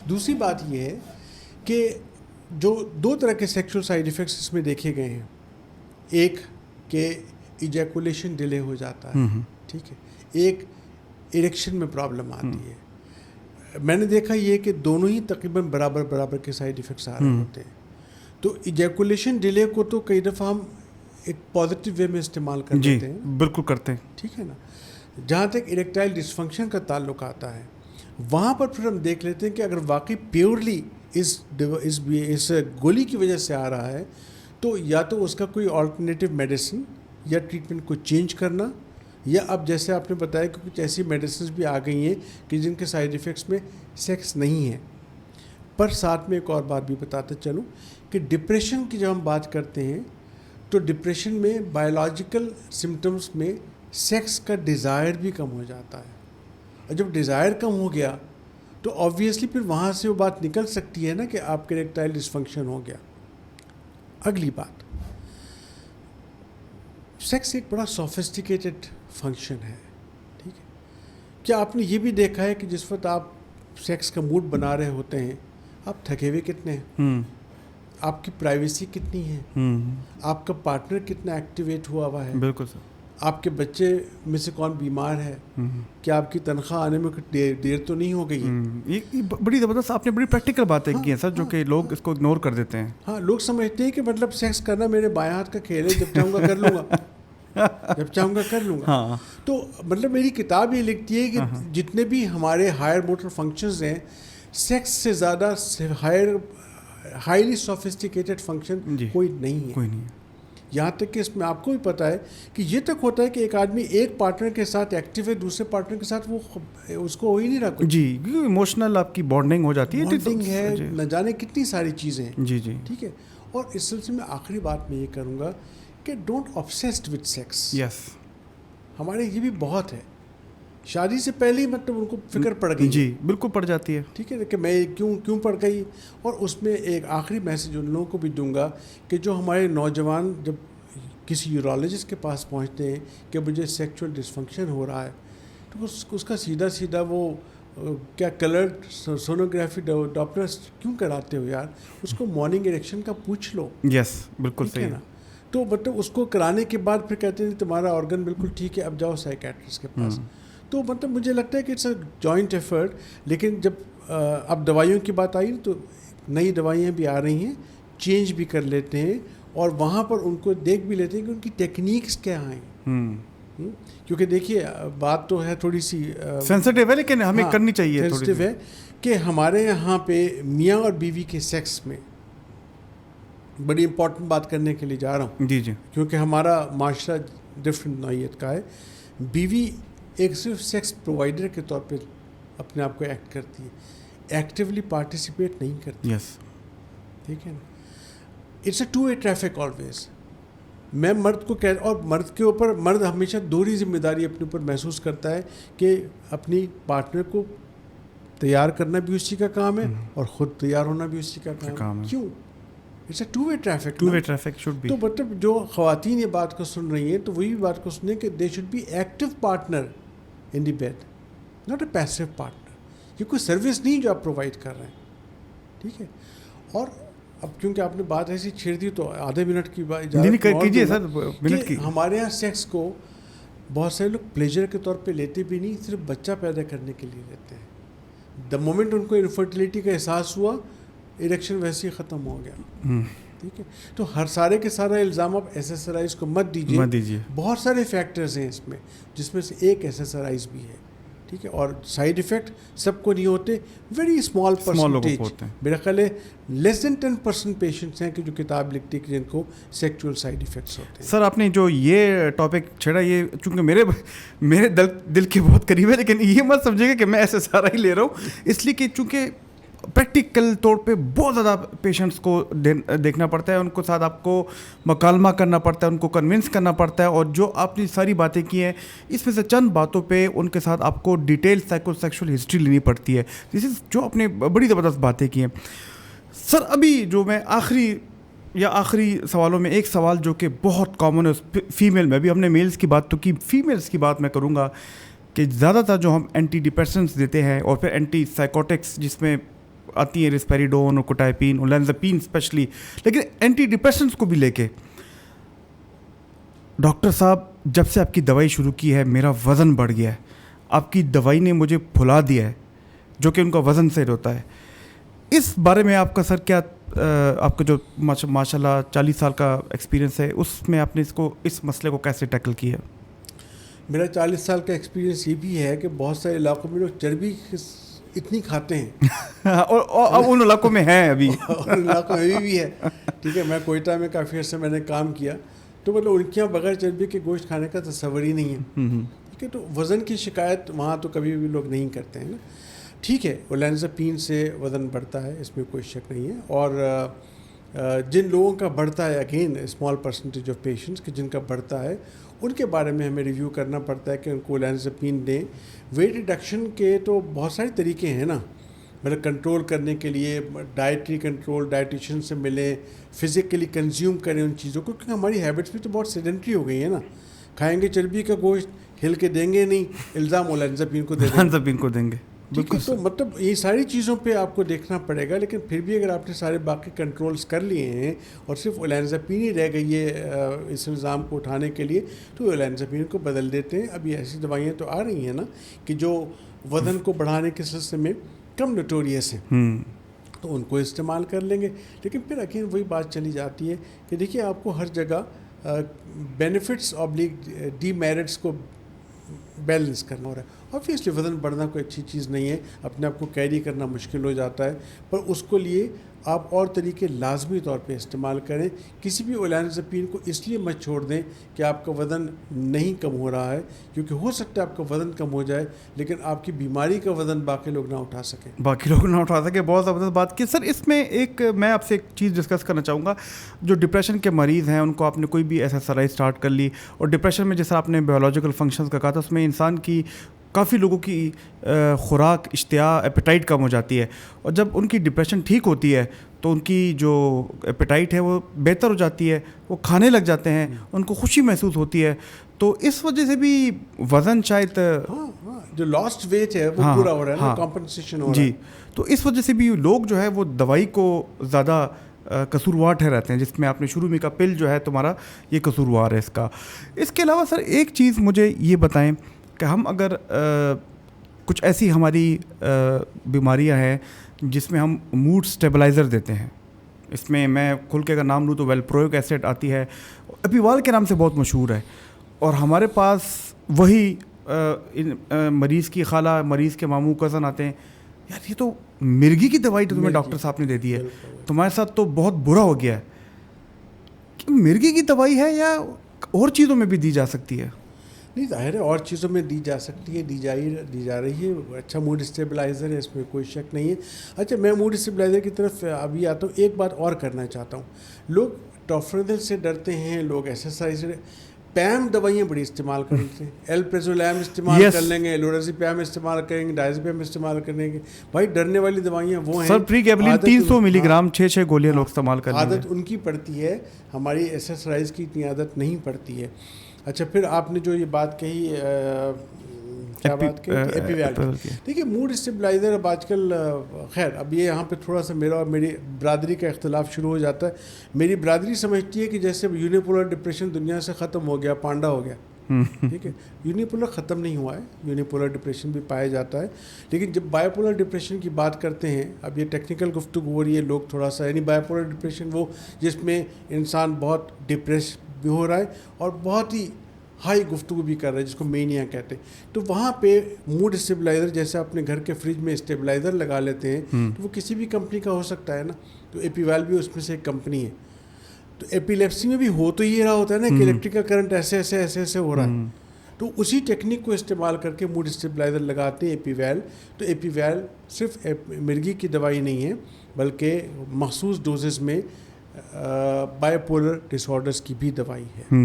دوسری بات یہ ہے کہ جو 2 طرح کے سیکشول سائیڈ ایفیکٹس اس میں دیکھے گئے ہیں. ایک کہ ایجیکولیشن ڈیلے ہو جاتا ہے, ٹھیک ہے. ایک اریکشن میں پرابلم آتی ہے. میں نے دیکھا یہ کہ دونوں ہی تقریباً برابر کے سائیڈ ایفیکٹس آ رہے ہوتے ہیں. تو ایجیکولیشن ڈیلے کو تو کئی دفعہ ہم ایک پازیٹیو وے میں استعمال کر لیتے ہیں. بالکل کرتے ہیں, ٹھیک ہے نا. جہاں تک اریکٹائل ڈسفنکشن کا تعلق آتا ہے, وہاں پر پھر ہم دیکھ لیتے ہیں کہ اگر واقعی پیورلی اس گولی کی وجہ سے آ رہا ہے تو یا تو اس کا کوئی آلٹرنیٹیو میڈیسن یا ٹریٹمنٹ کو چینج کرنا, یا اب جیسے آپ نے بتایا کہ کچھ ایسی میڈیسنز بھی آ گئی ہیں کہ جن کے سائیڈ ایفیکٹس میں سیکس نہیں ہے. پر ساتھ میں ایک اور بات بھی بتاتے چلوں کہ ڈپریشن کی جب ہم بات کرتے ہیں تو ڈپریشن میں بایولوجیکل سمٹمس میں سیکس کا ڈیزائر بھی کم ہو جاتا ہے. اور جب ڈیزائر کم ہو گیا تو آبویسلی پھر وہاں سے وہ بات نکل سکتی ہے نا کہ آپ کے اریکٹائل ڈسفنکشن ہو گیا. اگلی بات, سیکس ایک بڑا سوفسٹیکیٹڈ فنکشن ہے, ٹھیک ہے. کیا آپ نے یہ بھی دیکھا ہے کہ جس وقت آپ سیکس کا موڈ بنا رہے ہوتے ہیں آپ تھکے ہوئے کتنے ہیں, آپ کی پرائیویسی کتنی ہے, آپ کا پارٹنر کتنا ایکٹیویٹ ہوا ہے. بالکل سر. آپ کے بچے میں سے کون بیمار ہے, کیا آپ کی تنخواہ آنے میں دیر تو نہیں ہو گئی ہے. یہ بڑی زبردست آپ نے بڑی پریکٹیکل باتیں کی ہیں سر, جو کہ لوگ اس کو اگنور کر دیتے ہیں. ہاں, لوگ سمجھتے ہیں کہ مطلب سیکس کرنا میرے بائیں ہاتھ کا کھیل ہے, جب چاہوں گا کر لوں گا, جب چاہوں گا کر لوں گا. تو مطلب میری کتاب یہ لکھتی ہے کہ جتنے بھی ہمارے ہائر موٹر فنکشنز ہیں, سیکس سے زیادہ ہائیلی سوفسٹیکیٹڈ فنکشن کوئی نہیں ہے. یہاں تک کہ اس میں آپ کو بھی پتہ ہے کہ یہ تک ہوتا ہے کہ ایک آدمی ایک پارٹنر کے ساتھ ایکٹیو ہے, دوسرے پارٹنر کے ساتھ وہ اس کو ہو ہی نہیں رہا. جی, ایموشنل آپ کی بانڈنگ ہو جاتی ہے, بانڈنگ ہے, نہ جانے کتنی ساری چیزیں ہیں. جی, ٹھیک ہے. اور اس سلسلے میں آخری بات میں یہ کروں گا کہ ڈونٹ آبسیسڈ وتھ سیکس. یس, ہمارے یہ بھی بہت ہے, شادی سے پہلے ہی مطلب ان کو فکر پڑ گئی. جی بالکل پڑ جاتی ہے. ٹھیک ہے کہ میں کیوں پڑ گئی. اور اس میں ایک آخری میسج ان لوگوں کو بھی دوں گا کہ جو ہمارے نوجوان جب کسی یورولوجسٹ کے پاس پہنچتے ہیں کہ مجھے سیکچوئل ڈسفنکشن ہو رہا ہے تو اس کا سیدھا وہ کیا کلرڈ سونوگرافی ڈاپلر کیوں کراتے ہو یار, اس کو مارننگ اریکشن کا پوچھ لو. یس بالکل صحیح. نا تو مطلب اس کو کرانے کے بعد پھر کہتے ہیں تمہارا آرگن بالکل ٹھیک ہے, اب جاؤ سائیکیٹرسٹ کے پاس. تو مطلب مجھے لگتا ہے کہ اٹس اے جوائنٹ ایفرٹ. لیکن جب اب دوائیوں کی بات آئی تو نئی دوائیاں بھی آ رہی ہیں, چینج بھی کر لیتے ہیں, اور وہاں پر ان کو دیکھ بھی لیتے ہیں کہ ان کی ٹیکنیکس کیا ہیں. کیونکہ دیکھیے بات تو ہے تھوڑی سی سینسٹیو ہے, لیکن ہمیں کرنی چاہیے. سینسٹیو ہے کہ ہمارے یہاں پہ میاں اور بیوی کے سیکس میں بڑی امپورٹنٹ بات کرنے کے لیے جا رہا ہوں. جی جی. کیونکہ ہمارا معاشرہ ڈفرینٹ نوعیت کا ہے. بیوی ایک صرف سیکس پرووائڈر کے طور پہ اپنے آپ کو ایکٹ کرتی ہے, ایکٹیولی پارٹیسپیٹ نہیں کرتی. یس, ٹھیک ہے نا. It's a two way traffic always. میں مرد کو اور مرد کے اوپر مرد ہمیشہ دوہری ذمہ داری اپنے اوپر محسوس کرتا ہے کہ اپنی پارٹنر کو تیار کرنا بھی اسی کا کام ہے اور خود تیار ہونا بھی اسی کا کام ہے. کیوں؟ It's a two way traffic. Two way traffic should be. تو مطلب جو خواتین یہ بات کو سن رہی ہیں تو وہی بات کو سنیں کہ they should be active partner in the bed, not a passive partner. یہ کوئی سروس نہیں جو آپ پرووائڈ کر رہے ہیں. ٹھیک ہے. اور اب کیونکہ آپ نے بات ایسی چھیڑ دی تو آدھے منٹ کی بات کیجیے سر, منٹ کی. ہمارے یہاں سیکس کو بہت سارے لوگ پلیجر کے طور پہ لیتے بھی نہیں, صرف بچہ پیدا کرنے کے لیے لیتے ہیں. دا مومنٹ ان کو انفرٹیلیٹی کا احساس ہوا, اریکشن ویسے ہی ختم ہو گیا. ٹھیک ہے. تو ہر سارے کے سارا الزام آپ ایسیسرائز کو مت دیجیے. بہت سارے فیکٹرز ہیں اس میں, جس میں سے ایک ایسیسرائز بھی ہے. ٹھیک ہے. اور سائیڈ ایفیکٹ سب کو نہیں ہوتے, ویری اسمال پرسنٹیج. میرا خیال ہے لیس دین 10% پیشنٹس ہیں کہ جو کتاب لکھتے کہ جن کو سیکچوئل سائیڈ ایفیکٹس ہوتے ہیں. سر آپ نے جو یہ ٹاپک چھیڑا, یہ چونکہ میرے دل کے بہت قریب ہے, لیکن یہ مت سمجھے گا کہ میں ایسے سارا ہی لے رہا ہوں, اس لیے کہ چونکہ پریکٹیکل طور پہ بہت زیادہ پیشنٹس کو دیکھنا پڑتا ہے, ان کو ساتھ آپ کو مکالمہ کرنا پڑتا ہے, ان کو کنونس کرنا پڑتا ہے, اور جو آپ نے ساری باتیں کی ہیں اس میں سے چند باتوں پہ ان کے ساتھ آپ کو ڈیٹیل سائیکو سیکشول ہسٹری لینی پڑتی ہے. دس از جو آپ نے بڑی زبردست باتیں کی ہیں. سر ابھی جو میں آخری سوالوں میں ایک سوال جو کہ بہت کامن ہے فیمیل میں, ابھی ہم نے میلز کی بات تو کی, فیمیلز کی بات میں کروں گا کہ زیادہ تر جو ہم اینٹی ڈپریسنٹس دیتے ہیں اور پھر اینٹی سائیکوٹکس جس میں آتی ہیں رسپیریڈون اور کوٹائپین اور لینزاپین اسپیشلی, لیکن اینٹی ڈپریسنٹس کو بھی لے کے ڈاکٹر صاحب جب سے آپ کی دوائی شروع کی ہے میرا وزن بڑھ گیا ہے, آپ کی دوائی نے مجھے پھلا دیا ہے, جو کہ ان کا وزن سے ہوتا ہے. اس بارے میں آپ کا سر کیا, آپ کا جو ماشاء اللہ 40 سال کا ایکسپیرینس ہے, اس میں آپ نے اس مسئلے کو کیسے ٹیکل کیا؟ میرا 40 سال کا ایکسپیرینس یہ بھی ہے کہ بہت سارے علاقوں میں لوگ چربی اتنی کھاتے ہیں اور ان علاقوں میں ہیں ابھی ان علاقوں میں بھی ہے. ٹھیک ہے. میں کوئٹہ میں کافی عرصے میں نے کام کیا, تو مطلب ان کے یہاں بغیر چربی کے گوشت کھانے کا تصور ہی نہیں ہے. ٹھیک ہے. تو وزن کی شکایت وہاں تو کبھی بھی لوگ نہیں کرتے ہیں نا. ٹھیک ہے. اولینزاپین سے وزن بڑھتا ہے, اس میں کوئی شک نہیں ہے. اور جن لوگوں کا بڑھتا ہے, again small percentage of patients کہ جن کا بڑھتا ہے, ان کے بارے میں ہمیں ریویو کرنا پڑتا ہے کہ ان کو اولینزاپین دیں. ویٹ ریڈکشن کے تو بہت سارے طریقے ہیں نا, مطلب کنٹرول کرنے کے لیے ڈائٹری کنٹرول, ڈائٹیشین سے ملیں, فزیکلی کنزیوم کریں ان چیزوں کو, کیونکہ ہماری ہیبٹس بھی تو بہت سیڈنٹری ہو گئی ہیں نا. کھائیں گے چربی کا گوشت, ہل کے دیں گے نہیں, الزام اولینزاپین کو دیں گے. بالکل. تو مطلب یہ ساری چیزوں پہ آپ کو دیکھنا پڑے گا. لیکن پھر بھی اگر آپ نے سارے باقی کنٹرولز کر لیے ہیں اور صرف اولینزاپین ہی رہ گئی ہے اس الزام کو اٹھانے کے لیے, تو اولینزاپین کو بدل دیتے ہیں. ابھی ایسی دوائیاں تو آ رہی ہیں نا کہ جو وزن کو بڑھانے کے سلسلے میں کم نوٹوریس ہیں, تو ان کو استعمال کر لیں گے. لیکن پھر اگین وہی بات چلی جاتی ہے کہ دیکھیے آپ کو ہر جگہ بینیفٹس آبلیگ ڈی میرٹس کو بیلنس کرنا ہو رہا ہے. آبویسلی وزن بڑھنا کوئی اچھی چیز نہیں ہے, اپنے آپ کو کیری کرنا مشکل ہو جاتا ہے, پر اس کو لیے آپ اور طریقے لازمی طور پہ استعمال کریں. کسی بھی اولینزاپین کو اس لیے مت چھوڑ دیں کہ آپ کا وزن نہیں کم ہو رہا ہے, کیونکہ ہو سکتا ہے آپ کا وزن کم ہو جائے لیکن آپ کی بیماری کا وزن باقی لوگ نہ اٹھا سکیں. بہت زبردست بات کی سر. اس میں میں آپ سے ایک چیز ڈسکس کرنا چاہوں گا. جو ڈپریشن کے مریض ہیں ان کو آپ نے کوئی بھی ایکسرسائز اسٹارٹ کر لی, اور ڈپریشن میں جیسا آپ نے بایولوجیکل فنکشنز کا کہا تھا, اس میں انسان کی کافی لوگوں کی خوراک اشتہا ایپیٹائٹ کم ہو جاتی ہے, اور جب ان کی ڈپریشن ٹھیک ہوتی ہے تو ان کی جو ایپیٹائٹ ہے وہ بہتر ہو جاتی ہے, وہ کھانے لگ جاتے ہیں, ان کو خوشی محسوس ہوتی ہے. تو اس وجہ سے بھی وزن شاید جو لاسٹ ویٹ ہے وہ پورا ہو رہا ہے, کمپنسیشن ہو رہا ہے. جی, تو اس وجہ سے بھی لوگ جو ہے وہ دوائی کو زیادہ قصوروار ٹھہراتے ہیں, جس میں آپ نے شروع میں کہا پل جو ہے تمہارا یہ قصوروار ہے اس کا. اس کے علاوہ سر ایک چیز مجھے یہ بتائیں کہ ہم اگر کچھ ایسی ہماری بیماریاں ہیں جس میں ہم موڈ سٹیبلائزر دیتے ہیں، اس میں میں کھل کے اگر نام لوں تو ویلپروئک ایسڈ آتی ہے، ایپیوال کے نام سے بہت مشہور ہے، اور ہمارے پاس وہی مریض کی خالہ، مریض کے ماموں، کزن آتے ہیں، یار یہ تو مرغی کی دوائی تو تمہیں ڈاکٹر صاحب نے دے دی ہے، تمہارے ساتھ تو بہت برا ہو گیا ہے. کہ مرغی کی دوائی ہے یا اور چیزوں میں بھی دی جا سکتی ہے؟ نہیں، ظاہر ہے اور چیزوں میں دی جا سکتی ہے، دی جا رہی ہے. اچھا موڈ اسٹیبلائزر ہے، اس میں کوئی شک نہیں ہے. اچھا میں موڈ اسٹیبلائزر کی طرف ابھی آتا ہوں. ایک بات اور کرنا چاہتا ہوں. لوگ ٹافرنل سے ڈرتے ہیں، لوگ ایکسرسائز سے، پیم دوائیاں بڑی استعمال کرتے ہیں. ایلپریزولام استعمال کر لیں گے، لورازیپام استعمال کریں گے، ڈائزیپام استعمال کریں گے. بھائی ڈرنے والی دوائیاں وہ ہیں. سر پری گیبلین 300 ملی گرام 6 گولیاں لوگ استعمال کر لیں گے. عادت ان کی پڑتی ہے، ہماری ایکسرسائز کی اتنی عادت نہیں پڑتی ہے. اچھا پھر آپ نے جو یہ بات کہی، کیا بات کہی؟ ایپیوال. دیکھیے موڈ اسٹیبلائزر اب آج کل، خیر اب یہ یہاں پہ تھوڑا سا میرا اور میری برادری کا اختلاف شروع ہو جاتا ہے. میری برادری سمجھتی ہے کہ جیسے یونیپولر ڈپریشن دنیا سے ختم ہو گیا، پانڈا ہو گیا. ٹھیک ہے، یونیپولر ختم نہیں ہوا ہے، یونیپولر ڈپریشن بھی پایا جاتا ہے. لیکن جب بائی پولر ڈپریشن کی بات کرتے ہیں، اب یہ ٹیکنیکل گفتگو ہو رہی ہے، لوگ تھوڑا سا، یعنی بائی پولر ڈپریشن وہ جس میں انسان بہت ڈپریس بھی ہو رہا ہے اور بہت ہی ہائی گفتگو بھی کر رہا ہے، جس کو مینیا کہتے ہیں. تو وہاں پہ موڈ اسٹیبلائزر جیسے اپنے گھر کے فریج میں اسٹیبلائزر لگا لیتے ہیں، تو وہ کسی بھی کمپنی کا ہو سکتا ہے نا. تو ایپیوال بھی اس میں سے ایک کمپنی ہے. تو ایپیلیپسی میں بھی ہو تو یہ رہا ہوتا ہے نا کہ الیکٹریکل کرنٹ ایسے ہو رہا ہے، تو اسی ٹیکنیک کو استعمال کر کے موڈ اسٹیبلائزر لگاتے ہیں ایپیوال. تو ایپیوال صرف مرغی کی دوائی نہیں ہے، بلکہ مخصوص ڈوزز میں بائی پولر ڈس آرڈرس کی بھی دوائی ہے.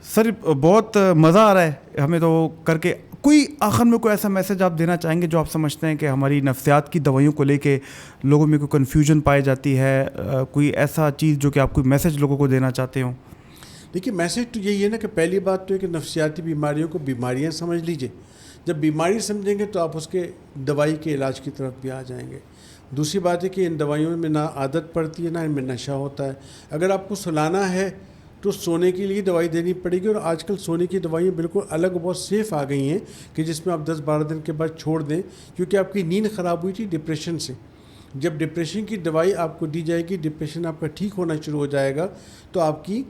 سر بہت مزہ آ رہا ہے ہمیں تو کر کے. کوئی آخر میں کوئی ایسا میسج آپ دینا چاہیں گے جو آپ سمجھتے ہیں کہ ہماری نفسیات کی دوائیوں کو لے کے لوگوں میں کوئی کنفیوژن پائی جاتی ہے، کوئی ایسا چیز جو کہ آپ کوئی میسج لوگوں کو دینا چاہتے ہوں؟ دیکھیے میسج تو یہی ہے نا کہ پہلی بات تو ہے کہ نفسیاتی بیماریوں کو بیماریاں سمجھ لیجئے. جب بیماری سمجھیں گے تو آپ اس کے دوائی کے علاج کی طرف بھی آ جائیں گے. دوسری بات ہے کہ ان دوائیوں میں نہ عادت پڑتی ہے، نہ ان میں نشہ ہوتا ہے. اگر آپ کو سلانا ہے تو سونے کے لیے دوائی دینی پڑے گی، اور آج کل سونے کی دوائیاں بالکل الگ بہت سیف آ گئی ہیں کہ جس میں آپ 10-12 دن کے بعد چھوڑ دیں، کیونکہ آپ کی نیند خراب ہوئی تھی ڈپریشن سے. جب ڈپریشن کی دوائی آپ کو دی جائے گی، ڈپریشن آپ کا ٹھیک ہونا شروع ہو جائے گا، تو آپ کی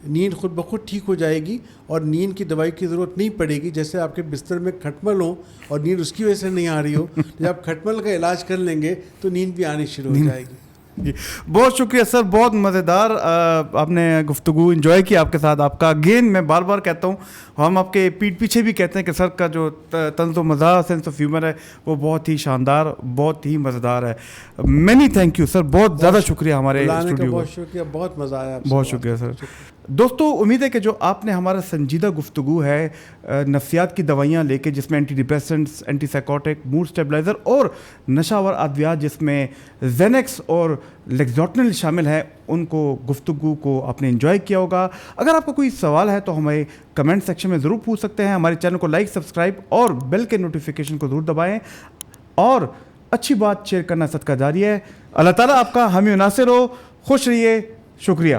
نیند خود بخود ٹھیک ہو جائے گی اور نیند کی دوائی کی ضرورت نہیں پڑے گی. جیسے آپ کے بستر میں کھٹمل ہو اور نیند اس کی وجہ سے نہیں آ رہی ہو، جب آپ کھٹمل کا علاج کر لیں گے تو نیند بھی آنی شروع ہو جائے گی. جی بہت شکریہ سر، بہت مزیدار آپ نے گفتگو انجوائے کی آپ کے ساتھ. آپ کا اگین میں بار بار کہتا ہوں، ہم آپ کے پیٹھ پیچھے بھی کہتے ہیں کہ سر کا جو طنز و مزاح، سینس آف ہیومر ہے، وہ بہت ہی شاندار، بہت ہی مزیدار ہے. مینی تھینک یو سر، بہت زیادہ شکریہ ہمارے اسٹوڈیو کو. بہت شکریہ، بہت مزہ آیا. بہت شکریہ سر. دوستو امید ہے کہ جو آپ نے ہمارا سنجیدہ گفتگو ہے نفسیات کی دوائیاں لے کے، جس میں anti depressants, anti psychotic, mood stabiliser اور نشہ آور ادویات جس میں زینکس اور لیکزوٹنل شامل ہیں، ان کو گفتگو کو آپ نے انجوائے کیا ہوگا. اگر آپ کا کوئی سوال ہے تو ہمیں کمنٹ سیکشن میں ضرور پوچھ سکتے ہیں. ہمارے چینل کو لائک، سبسکرائب اور بیل کے نوٹیفیکیشن کو ضرور دبائیں، اور اچھی بات شیئر کرنا صدقہ جاری ہے. اللہ تعالیٰ آپ کا حامی و ناصر ہو. خوش رہیے. شکریہ.